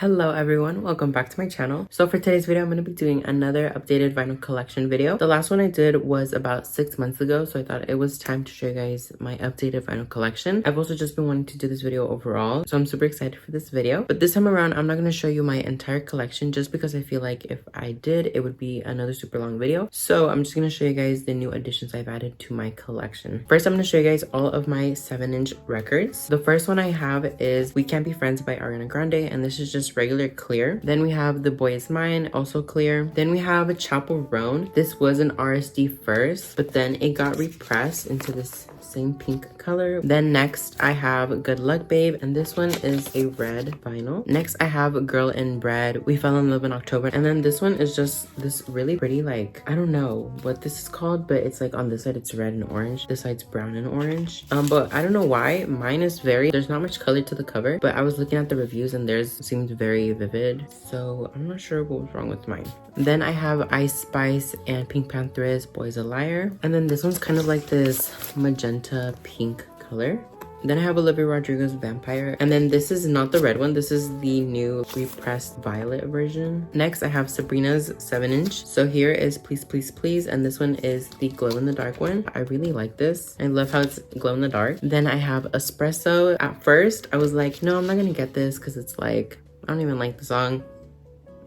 Hello everyone, welcome back to my channel. So for today's video, I'm going to be doing another updated vinyl collection video. The last one I did was about 6 months ago, so I thought it was time to show you guys my updated vinyl collection. I've also just been wanting to do this video overall, so I'm super excited for this video. But this time around, I'm not going to show you my entire collection just because I feel like if I did, it would be another super long video. So I'm just going to show you guys the new additions I've added to my collection. First, I'm going to show you guys all of my 7-inch records. The first one I have is We Can't Be Friends by Ariana Grande, and this is just regular clear. Then we have The Boy Is Mine, also clear. Then we have Chapel Roan. This was an RSD first, but then it got repressed into this same pink color. Then next I have Good Luck Babe, and this one is a red vinyl. Next I have Girl in Red, We Fell in Love in October, and then this one is just this really pretty, like, I don't know what this is called, but it's like on this side it's red and orange, this side's brown and orange. But I don't know why mine is there's not much color to the cover, but I was looking at the reviews and theirs seemed very vivid, so I'm not sure what was wrong with mine. Then I have Ice Spice and Pink Pantheress, Boy's a Liar, and then this one's kind of like this magenta pink color. Then I have Olivia Rodrigo's Vampire, and then this is not the red one, this is the new repressed violet version. Next I have Sabrina's 7-inch. So here is Please Please Please, and this one is the glow in the dark one. I really like this. I love how it's glow in the dark. Then I have Espresso. At first I was like, no, I'm not gonna get this because it's like, I don't even like the song.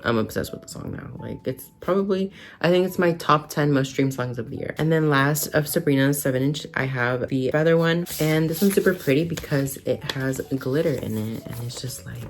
I'm obsessed with the song now. Like, it's probably, I think it's my top 10 most streamed songs of the year. And then last of Sabrina's 7-inch, I have the Feather one, and this one's super pretty because it has glitter in it, and it's just like,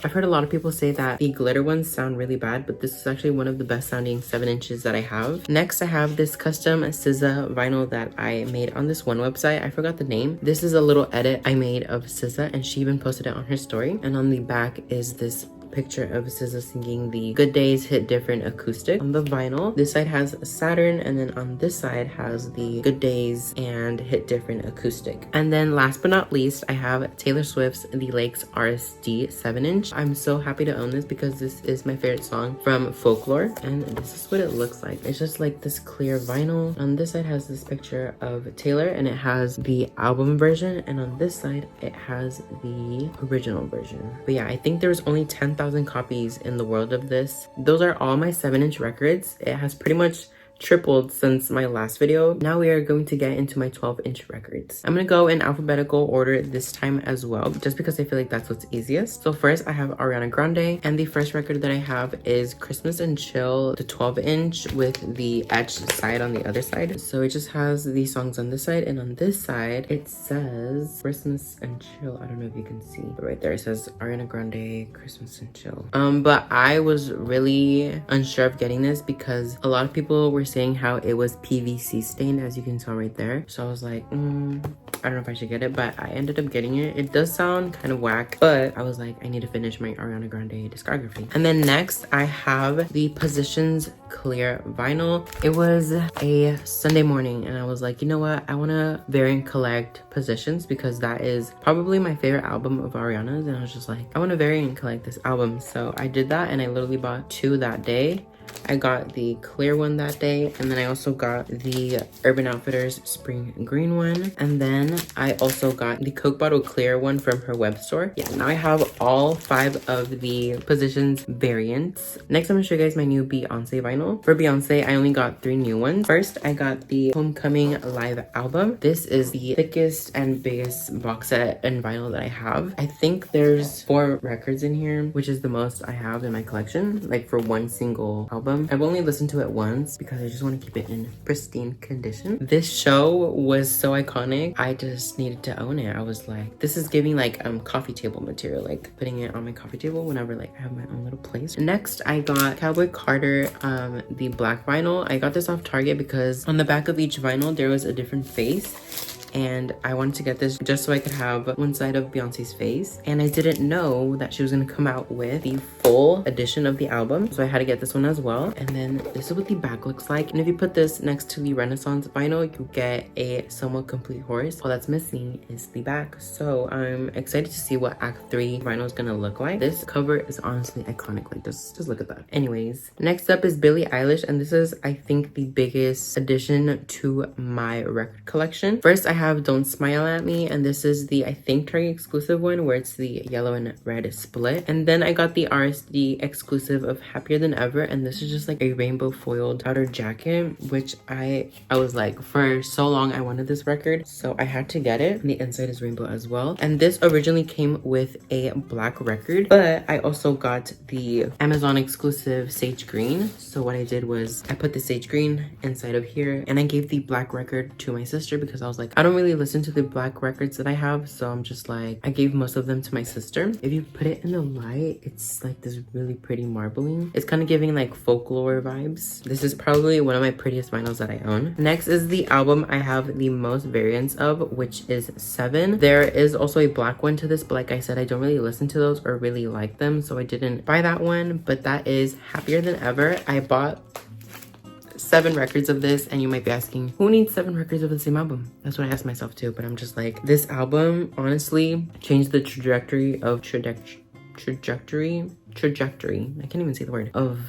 I've heard a lot of people say that the glitter ones sound really bad, but this is actually one of the best sounding 7-inches that I have. Next, I have this custom SZA vinyl that I made on this one website. I forgot the name. This is a little edit I made of SZA, and she even posted it on her story. And on the back is this picture of SZA singing the Good Days Hit Different acoustic. On the vinyl, this side has Saturn, and then on this side has the Good Days and Hit Different acoustic. And then last but not least, I have Taylor Swift's The Lakes RSD 7-inch. I'm so happy to own this because this is my favorite song from Folklore, and this is what it looks like. It's just like this clear vinyl. On this side has this picture of Taylor, and it has the album version, and on this side it has the original version. But yeah, I think there was only 10,000 copies in the world of this. Those are all my 7-inch records. It has pretty much tripled since my last video. Now we are going to get into my 12-inch records. I'm gonna go in alphabetical order this time as well, just because I feel like that's what's easiest. So first I have Ariana Grande, and the first record that I have is Christmas and Chill, the 12-inch with the etched side on the other side. So it just has the songs on this side, and on this side it says Christmas and Chill. I don't know if you can see, but right there it says Ariana Grande Christmas and Chill. But I was really unsure of getting this because a lot of people were saying how it was PVC stained, as you can tell right there. So I was like, I don't know if I should get it, but I ended up getting it. It does sound kind of whack, but I was like, I need to finish my Ariana Grande discography. And then next I have the Positions clear vinyl. It was a Sunday morning, and I was like, you know what, I want to variant collect Positions because that is probably my favorite album of Ariana's, and I was just like, I want to variant collect this album. So I did that, and I literally bought 2 that day. I got the clear one that day, and then I also got the Urban Outfitters Spring Green one, and then I also got the Coke Bottle Clear one from her web store. Yeah, now I have all 5 of the Positions variants. Next, I'm gonna show you guys my new Beyoncé vinyl. For Beyoncé, I only got 3 new ones. First, I got the Homecoming live album. This is the thickest and biggest box set and vinyl that I have. I think there's 4 records in here, which is the most I have in my collection, like for one single album. I've only listened to it once because I just want to keep it in pristine condition. This show was so iconic, I just needed to own it. I was like, this is giving like coffee table material, like putting it on my coffee table whenever like I have my own little place. Next I got Cowboy Carter, the black vinyl. I got this off Target because on the back of each vinyl there was a different face, and I wanted to get this just so I could have one side of Beyonce's face, and I didn't know that she was gonna come out with the full edition of the album, so I had to get this one as well. And then this is what the back looks like, and if you put this next to the Renaissance vinyl, you get a somewhat complete horse. All that's missing is the back, so I'm excited to see what Act 3 vinyl is gonna look like. This cover is honestly iconic, like just look at that. Anyways, next up is Billie Eilish, and this is, I think, the biggest addition to my record collection. First I have Don't Smile at Me, and this is the, I think, Target exclusive one where it's the yellow and red split. And then I got the RSD exclusive of Happier Than Ever, and this is just like a rainbow foiled outer jacket, which I was like, for so long I wanted this record, so I had to get it. And the inside is rainbow as well. And this originally came with a black record, but I also got the Amazon exclusive Sage Green. So what I did was I put the Sage Green inside of here, and I gave the black record to my sister because I was like, I don't really listen to the black records that I have, so I'm just like, I gave most of them to my sister. If you put it in the light, it's like this really pretty marbling. It's kind of giving like folklore vibes. This is probably one of my prettiest vinyls that I own. Next is the album I have the most variants of, which is 7. There is also a black one to this, but like I said, I don't really listen to those or really like them, so I didn't buy that one. But that is Happier Than Ever. I bought 7 records of this, and you might be asking, who needs 7 records of the same album? That's what I asked myself too, but I'm just like, this album honestly changed the trajectory of trajectory. I can't even say the word of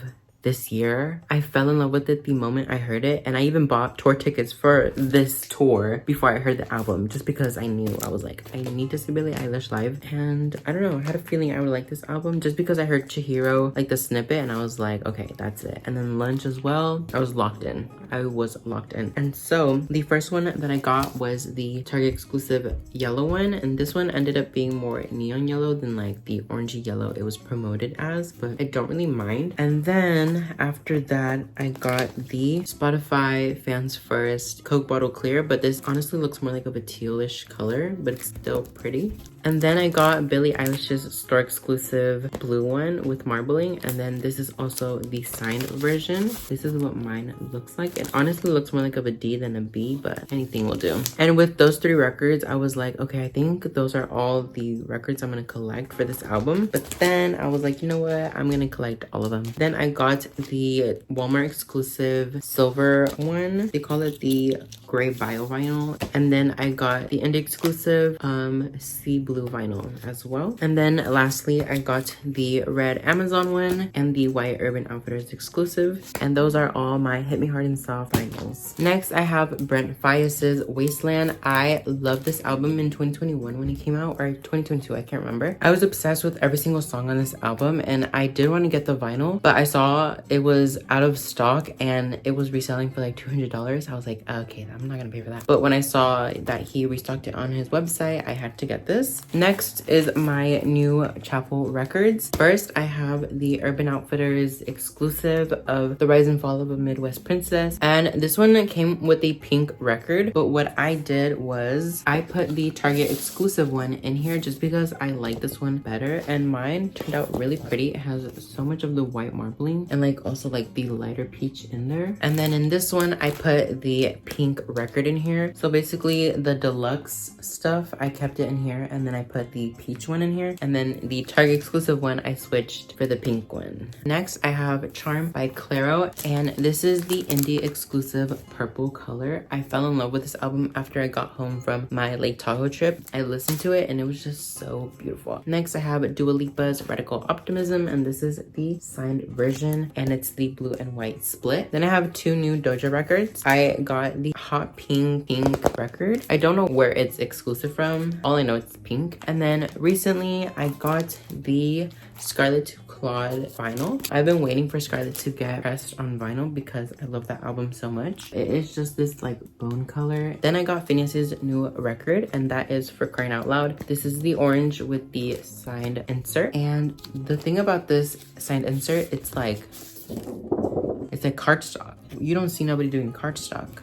this year. I fell in love with it the moment I heard it, and I even bought tour tickets for this tour before I heard the album, just because I knew, I was like, I need to see Billie Eilish live. And I don't know, I had a feeling I would like this album just because I heard Chihiro, like the snippet, and I was like, okay, that's it. And then Lunch as well, I was locked in. And so the first one that I got was the Target exclusive yellow one, and this one ended up being more neon yellow than like the orangey yellow it was promoted as, but I don't really mind. And then after that, I got the Spotify Fans First Coke Bottle Clear, but this honestly looks more like of a tealish color, but it's still pretty. And then I got Billie Eilish's store exclusive blue one with marbling, and then this is also the signed version. This is what mine looks like. It honestly looks more like of a D than a B, but anything will do. And with those 3 records, I was like, okay, I think those are all the records I'm gonna collect for this album. But then I was like, you know what, I'm gonna collect all of them. Then I got the Walmart exclusive silver one. They call it the gray bio vinyl. And then I got the indie exclusive sea blue vinyl as well. And then lastly, I got the red Amazon one and the white Urban Outfitters exclusive. And those are all my Hit Me Hard and Soft vinyls. Next, I have Brent Faiyaz's Wasteland. I love this album in 2021 when it came out, or 2022, I can't remember. I was obsessed with every single song on this album, and I did want to get the vinyl, but I saw it was out of stock and it was reselling for like $200. I was like, okay, I'm not gonna pay for that. But when I saw that he restocked it on his website, I had to get this. Next is my new Chapel records. First, I have the Urban Outfitters exclusive of The Rise and Fall of a Midwest Princess, and this one came with a pink record. But what I did was I put the Target exclusive one in here just because I like this one better, and mine turned out really pretty. It has so much of the white marbling and like also like the lighter peach in there. And then in this one, I put the pink record in here. So basically the deluxe stuff, I kept it in here, and then I put the peach one in here, and then the Target exclusive one I switched for the pink one. Next, I have Charm by Clairo, and this is the indie exclusive purple color. I fell in love with this album after I got home from my Lake Tahoe trip. I listened to it and it was just so beautiful. Next, I have Dua Lipa's Radical Optimism, and this is the signed version, and it's the blue and white split. Then I have 2 new Doja records. I got the Hot Pink record. I don't know where it's exclusive from. All I know it's pink. And then recently I got the Scarlet to Claude vinyl. I've been waiting for Scarlet to get pressed on vinyl because I love that album so much. It is just this like bone color. Then I got Phineas's new record, and that is For Crying Out Loud. This is the orange with the signed insert. And the thing about this signed insert, it's like cardstock. You don't see nobody doing cardstock.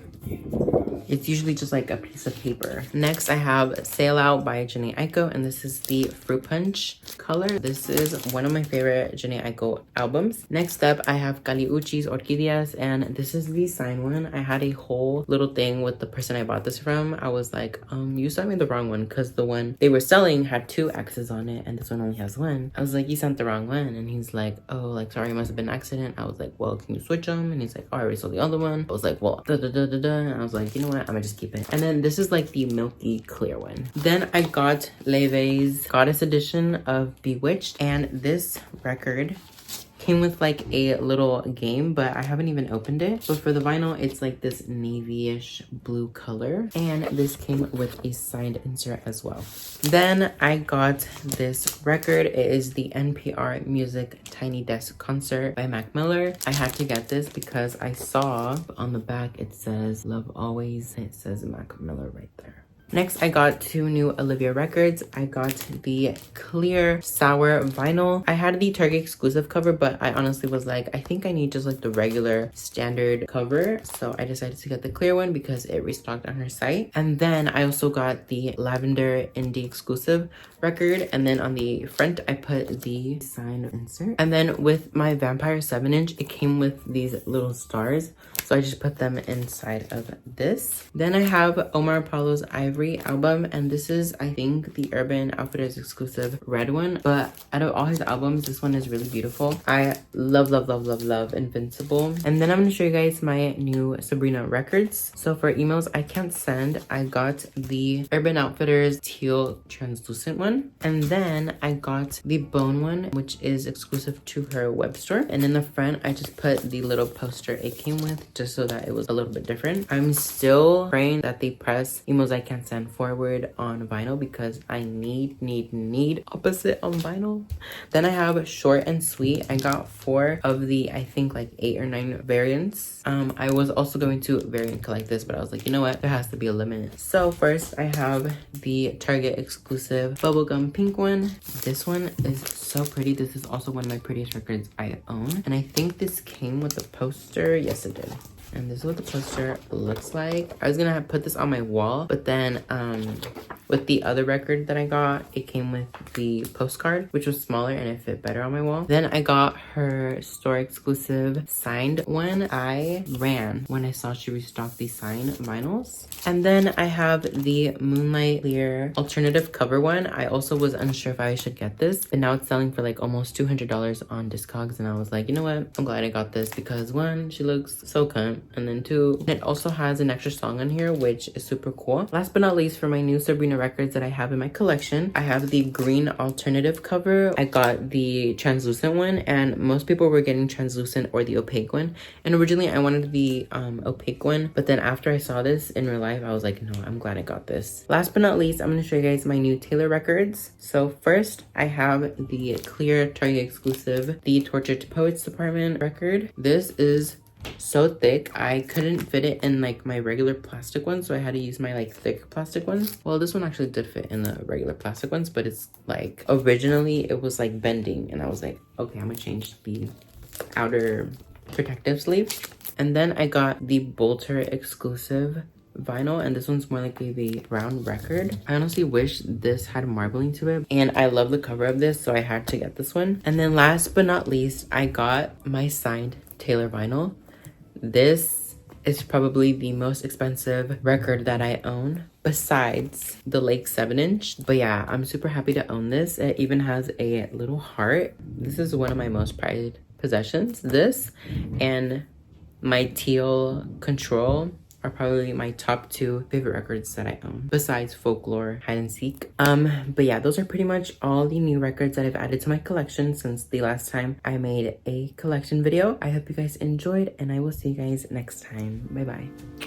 It's usually just like a piece of paper. Next, I have Sail Out by Jhené Aiko, and this is the Fruit Punch color. This is one of my favorite Jhené Aiko albums. Next up, I have Caliucci's Orquídeas, and this is the signed one. I had a whole little thing with the person I bought this from. I was like, you sent me the wrong one, because the one they were selling had 2 X's on it, and this one only has 1. I was like, you sent the wrong one. And he's like, oh, like, sorry, it must have been an accident. I was like, well, can you switch them? And he's like, oh, I already sold the other one. I was like, well, And I was like, you know what? I'm gonna just keep it. And then this is like the milky clear one. Then I got Leve's Goddess edition of Bewitched, and this record came with like a little game, but I haven't even opened it. But for the vinyl, it's like this navy-ish blue color, and this came with a signed insert as well. Then I got this record. It is the NPR Music Tiny Desk Concert by Mac Miller. I had to get this because I saw on the back it says Love Always, and it says Mac Miller right there. Next, I got 2 new Olivia records. I got the clear sour vinyl. I had the Target exclusive cover, but I honestly was like, I think I need just like the regular standard cover. So I decided to get the clear one because it restocked on her site. And then I also got the lavender indie exclusive record, and then on the front I put the sign insert. And then with my Vampire 7-inch, it came with these little stars, so I just put them inside of this. Then I have Omar Apollo's Ivory album, and this is, I think, the Urban Outfitters exclusive red one, but out of all his albums, this one is really beautiful. I love Invincible. And then I'm going to show you guys my new Sabrina records. So for emails I can't send, I got the Urban Outfitters teal translucent one, and then I got the bone one, which is exclusive to her web store. And in the front I just put the little poster it came with, just so that it was a little bit different. I'm still praying that they press emails I can't send forward on vinyl, because I need opposite on vinyl. Then I have Short and Sweet. I got 4 of the, I think, like 8 or 9 variants. I was also going to variant collect this, but I was like, you know what, there has to be a limit. So first I have the Target exclusive bubblegum pink one. This one is so pretty. This is also one of my prettiest records I own, and I think this came with a poster. Yes, it did. And this is what the poster looks like. I was gonna put this on my wall, but then with the other record that I got, it came with the postcard, which was smaller and it fit better on my wall. Then I got her store exclusive signed one. I ran when I saw she restocked these signed vinyls. And then I have the Moonlight Clear alternative cover one. I also was unsure if I should get this, but now it's selling for like almost $200 on Discogs, and I was like, you know what, I'm glad I got this, because 1, she looks so cunt, and then 2, it also has an extra song on here, which is super cool. Last but not least, for my new Sabrina records that I have in my collection, I have the green alternative cover. I got the translucent one, and most people were getting translucent or the opaque one, and originally I wanted the opaque one, but then after I saw this in real life, I was like, no, I'm glad I got this. Last but not least, I'm going to show you guys my new Taylor records. So first I have the clear Target exclusive The Tortured Poets Department record. This is so thick, I couldn't fit it in like my regular plastic ones, so I had to use my like thick plastic ones. Well, this one actually did fit in the regular plastic ones, but it's like, originally it was like bending, and I was like, okay, I'm gonna change the outer protective sleeve. And then I got the Bolter exclusive vinyl, and this one's more like a brown record. I honestly wish this had marbling to it, and I love the cover of this, so I had to get this one. And then last but not least, I got my signed Taylor vinyl. This is probably the most expensive record that I own, besides the Lake 7-inch. But yeah, I'm super happy to own this. It even has a little heart. This is one of my most prized possessions. This and my teal Control are probably my top 2 favorite records that I own, besides Folklore, Hide and Seek. But yeah, those are pretty much all the new records that I've added to my collection since the last time I made a collection video. I hope you guys enjoyed, and I will see you guys next time. Bye bye.